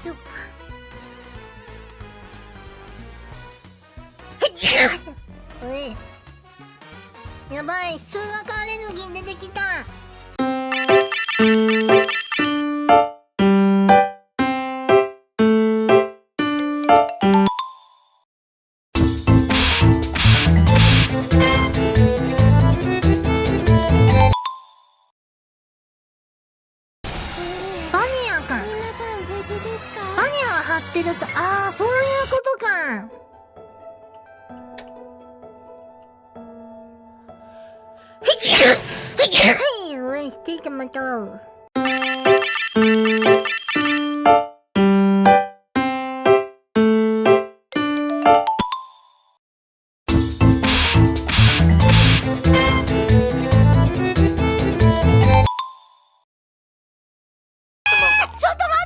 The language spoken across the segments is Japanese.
そっか。おい、やばい、数学アレルギー出てきた。バニアか。皆さん無事ですか？バニアが張ってると、ああ、そういうことか。はい、応援していたまとう。ちょっと待って、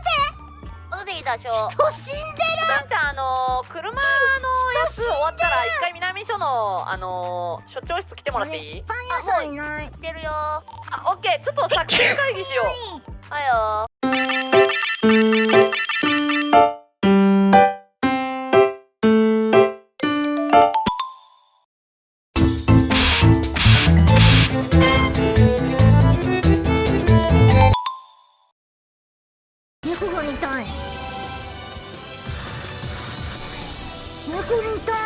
どうでいいでしょう。人死んでる。さんちゃん、車のやつ終わったら一回南署の所長室来てもらっていい？パン屋さんいない。いけるよ。あ、オッケー。ちょっと作戦会議しよう。はいよ。猫が見たい。猫見たい。